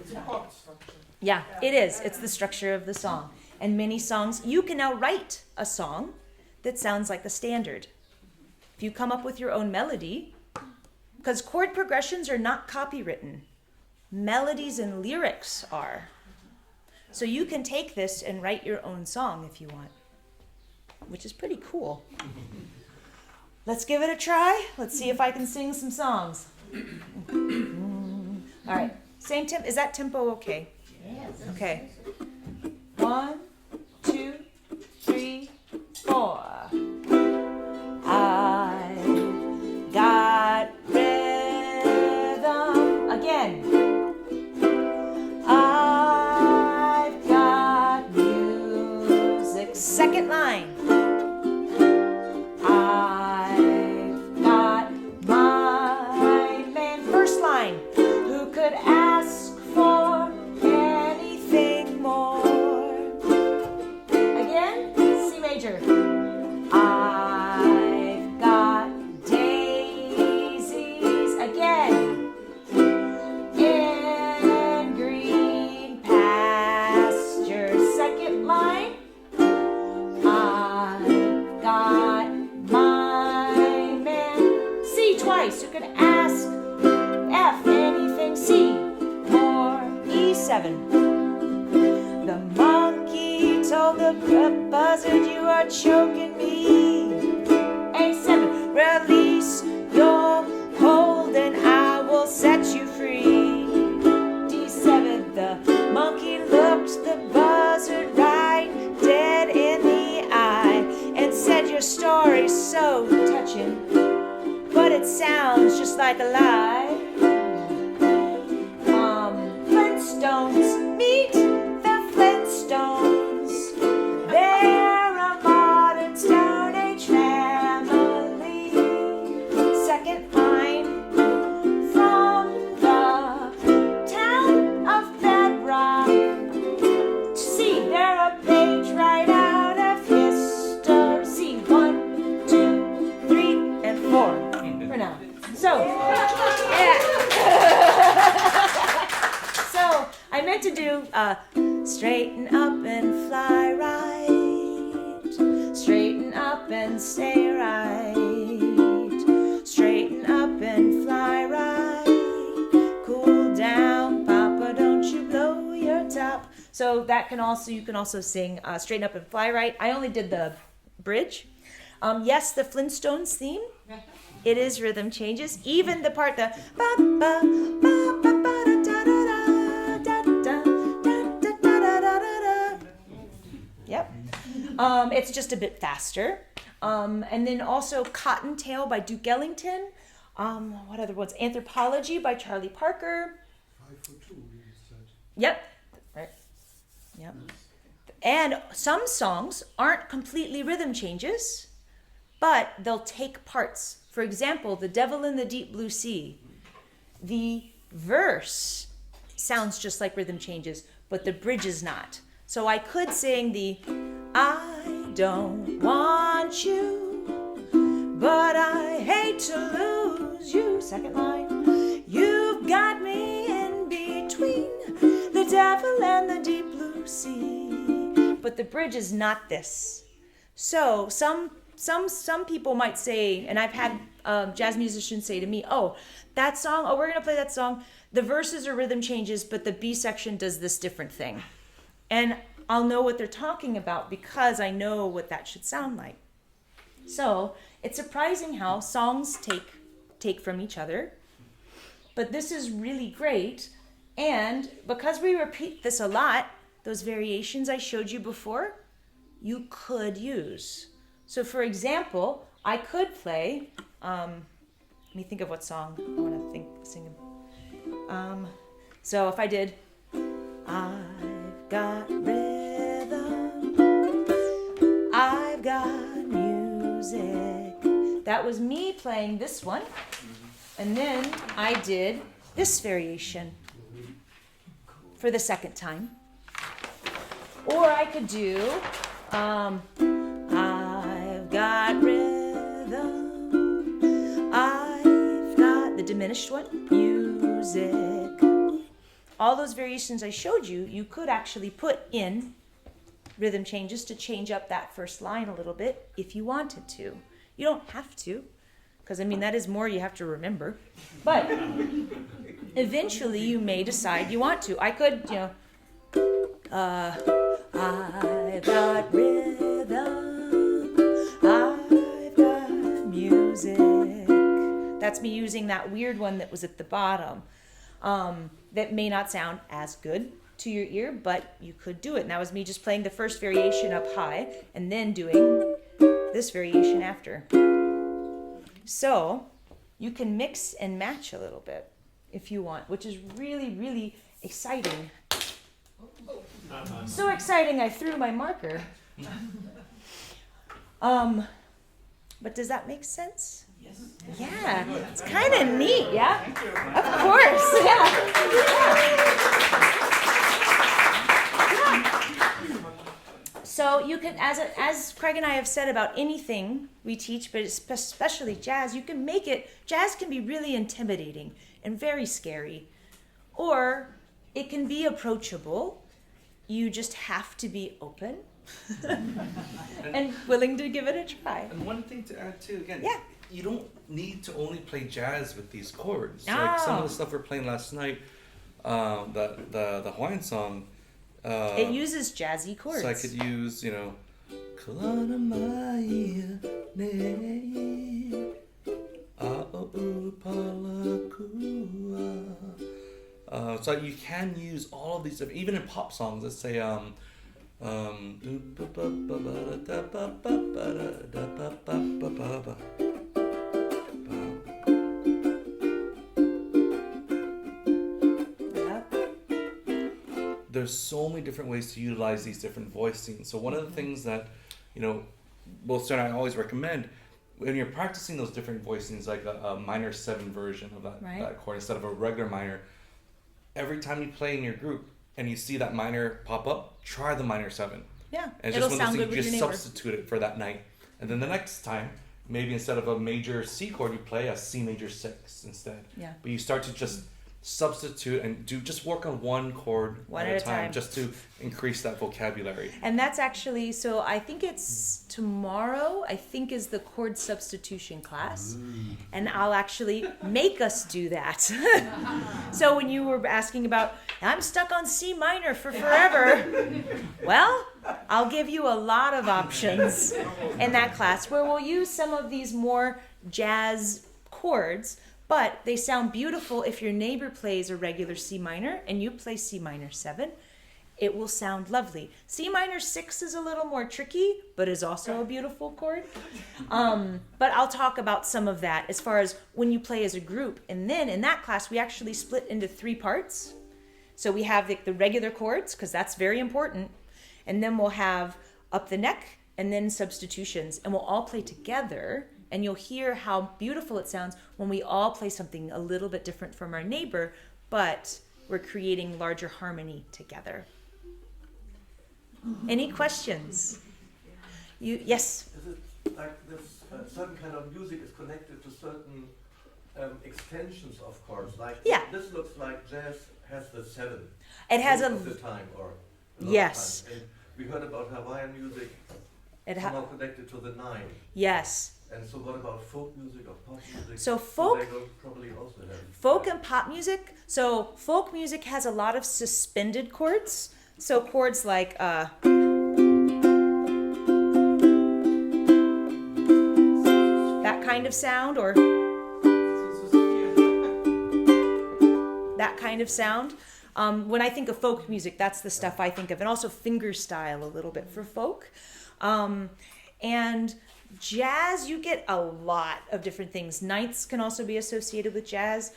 It's a chord structure. Yeah, it is. It's the structure of the song. And many songs, you can now write a song that sounds like a standard. If you come up with your own melody, because chord progressions are not copywritten. Melodies and lyrics are. So you can take this and write your own song if you want, which is pretty cool. Let's give it a try. Let's see if I can sing some songs. All right, same tempo. Is that tempo okay? Yes. Okay. 1, 2, 3, 4. I got rhythm again. I've got music. Second line. I've got my man. First line. Who could ask for anything more? Again, C major. I've got daisies again in green pastures. pull the buzzard, you are choking me. A7, release your hold and I will set you free. D7, the monkey looked the buzzard right dead in the eye and said, your story's so touching, but it sounds just like a lie. Flintstones, meet the Flintstones. They're a modern Stone Age family. Second line from the town of Bedrock. See, they're a page right out of history. See, 1, 2, 3, and 4 for now. So, yeah. So, I meant to do straighten up and fly right. Straighten up and stay right. Straighten up and fly right. Cool down, Papa, don't you blow your top. So that can also, you can also sing straighten up and fly right. I only did the bridge. Yes, the Flintstones theme. It is rhythm changes. Even the part, the ba ba ba ba ba da da da da da da da da da. Yep. It's just a bit faster. And then also Cottontail by Duke Ellington. What other ones? Anthropology by Charlie Parker. 5 for 2, you said. Yep. Right. Yep. And some songs aren't completely rhythm changes, but they'll take parts. For example, The Devil in the Deep Blue Sea. The verse sounds just like rhythm changes, but the bridge is not. So I could sing the I don't want you, but I hate to lose you. Second line. You've got me in between the devil and the deep blue sea. But the bridge is not this. So some people might say, and I've had jazz musicians say to me, oh, that song, oh, we're going to play that song. The verses are rhythm changes, but the B section does this different thing. And I'll know what they're talking about because I know what that should sound like. So it's surprising how songs take from each other. But this is really great. And because we repeat this a lot, those variations I showed you before, you could use. So for example, I could play, let me think of what song I want to sing. So if I did, I've got rhythm, I've got music. That was me playing this one. And then I did this variation for the second time. Or I could do, I've got rhythm, I've got the diminished one, music. All those variations I showed you, you could actually put in rhythm changes to change up that first line a little bit if you wanted to. You don't have to, because I mean that is more you have to remember. But eventually you may decide you want to. I could, I've got rhythm, I've got music. That's me using that weird one that was at the bottom. That may not sound as good to your ear, but you could do it. And that was me just playing the first variation up high and then doing this variation after. So you can mix and match a little bit if you want, which is really, really exciting. So exciting I threw my marker. But does that make sense? Yes. Yeah, it's kind of neat, yeah? Of course, yeah. So you can, as Craig and I have said about anything we teach, but especially jazz, you can make it, jazz can be really intimidating and very scary. Or it can be approachable. You just have to be open and willing to give it a try. And one thing to add too, again, Yeah. you don't need to only play jazz with these chords. No. Like some of the stuff we're playing last night, the Hawaiian song, It uses jazzy chords. So I could use, you know, Kalana Maya Ne A'o Palakua. So you can use all of these, even in pop songs. Let's say there's so many different ways to utilize these different voicings. So one of the things that, you know, both Sarah and I always recommend when you're practicing those different voicings, like a minor 7 version of that chord instead of a regular minor, every time you play in your group and you see that minor pop up, try the minor 7. Yeah, and it'll just sound good with just your neighbor. substitute it for that night. And then the next time, maybe instead of a major C chord, you play a C major 6 instead. Yeah. But you start to just substitute and just work on one chord One at a time, just to increase that vocabulary. And that's actually, so I think it's tomorrow, I think is the chord substitution class. And I'll actually make us do that. So when you were asking about, I'm stuck on C minor for forever. Well, I'll give you a lot of options in that class where we'll use some of these more jazz chords, but they sound beautiful if your neighbor plays a regular C minor and you play C minor 7. It will sound lovely. C minor 6 is a little more tricky, but is also a beautiful chord. But I'll talk about some of that as far as when you play as a group. And then in that class, we actually split into 3 parts. So we have the regular chords, because that's very important. And then we'll have up the neck and then substitutions. And we'll all play together. And you'll hear how beautiful it sounds when we all play something a little bit different from our neighbor, but we're creating larger harmony together. Any questions? Yes? Is it like this certain kind of music is connected to certain extensions of chords? Like this looks like jazz has the 7. It has most of the time, or a lot yes. of time. And we heard about Hawaiian music somehow connected to the 9. Yes. And so what about folk music or pop music? So folk, they will probably also have folk and pop music. So folk music has a lot of suspended chords. So chords like that kind of sound, or that kind of sound. When I think of folk music, that's the stuff I think of, and also finger style a little bit for folk. And jazz, you get a lot of different things. Ninths can also be associated with jazz.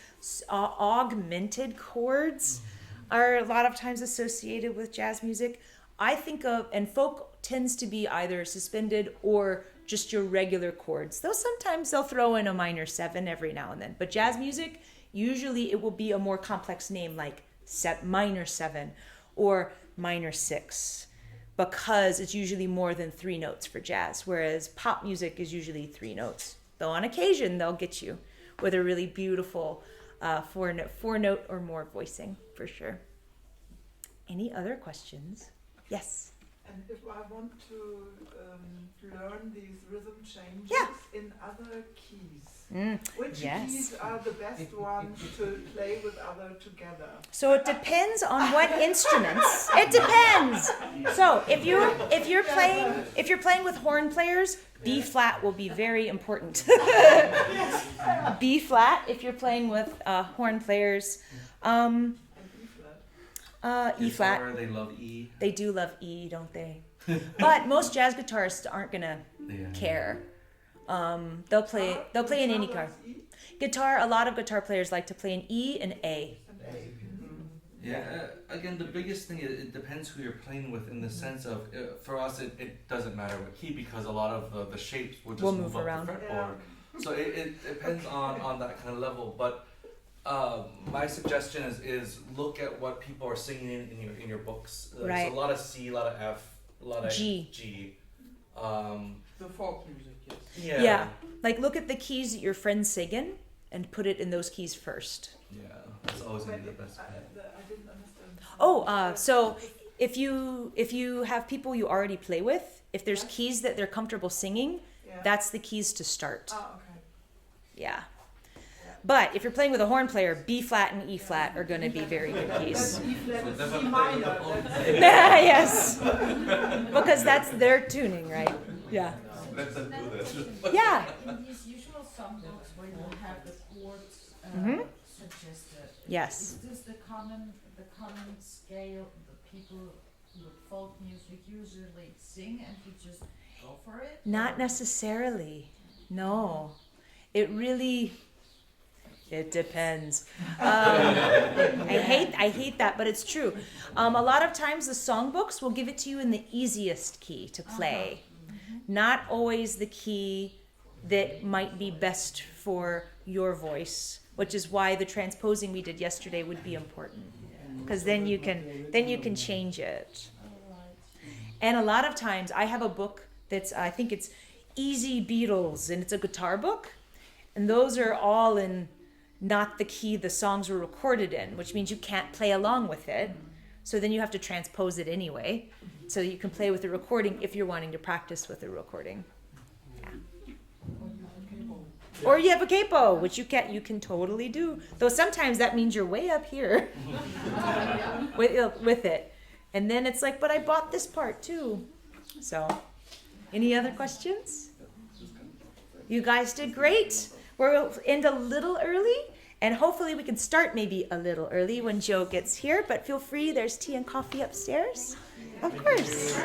Augmented chords are a lot of times associated with jazz music. I think of, and folk tends to be either suspended or just your regular chords. Though sometimes they'll throw in a minor 7 every now and then. But jazz music, usually it will be a more complex name like minor 7 or minor 6. Because it's usually more than 3 notes for jazz, whereas pop music is usually 3 notes. Though on occasion they'll get you with a really beautiful 4-note or more voicing, for sure. Any other questions? Yes? And if I want to learn these rhythm changes in other keys, which keys are the best ones to play with other together? So it depends on what instruments. It depends. So if you're playing with horn players, B flat will be very important. B flat if you're playing with horn players. E flat. They love E. They do love E, don't they? But most jazz guitarists aren't gonna care. They'll play in any guitar. Guitar. A lot of guitar players like to play in E and A. Yeah. Again, the biggest thing is it depends who you're playing with. In the sense of, for us, it doesn't matter what key, because a lot of the shapes will just move around up the fretboard. So it depends on that kind of level. But my suggestion is look at what people are singing in your books. Right. There's a lot of C, a lot of F, a lot of G. The folk music, yes. Yeah. Like look at the keys that your friend's singing and put it in those keys first. Yeah, that's always gonna be the best. I didn't understand. So if you have people you already play with, if there's keys that they're comfortable singing, that's the keys to start. Ah, okay. Yeah. But if you're playing with a horn player, B flat and E flat are going to be very good keys. E flat is C minor. Yes, because that's their tuning, right? Yeah. Let them do that. Yeah. In these usual songbooks where you have the chords suggested, Yes. is this the common scale that people with folk music usually sing and you just go for it? Not necessarily. No. It really. It depends. I hate that, but it's true. A lot of times the songbooks will give it to you in the easiest key to play. Not always the key that might be best for your voice, which is why the transposing we did yesterday would be important, because then you can change it. And a lot of times I have a book that's, I think it's Easy Beatles, and it's a guitar book, and those are all in not the key the songs were recorded in, which means you can't play along with it. So then you have to transpose it anyway, so you can play with the recording if you're wanting to practice with the recording. Yeah. Or you have a capo, which you can totally do. Though sometimes that means you're way up here with it. And then it's like, but I bought this part too. So, any other questions? You guys did great. We'll end a little early, and hopefully we can start maybe a little early when Joe gets here, but feel free, there's tea and coffee upstairs. Of course.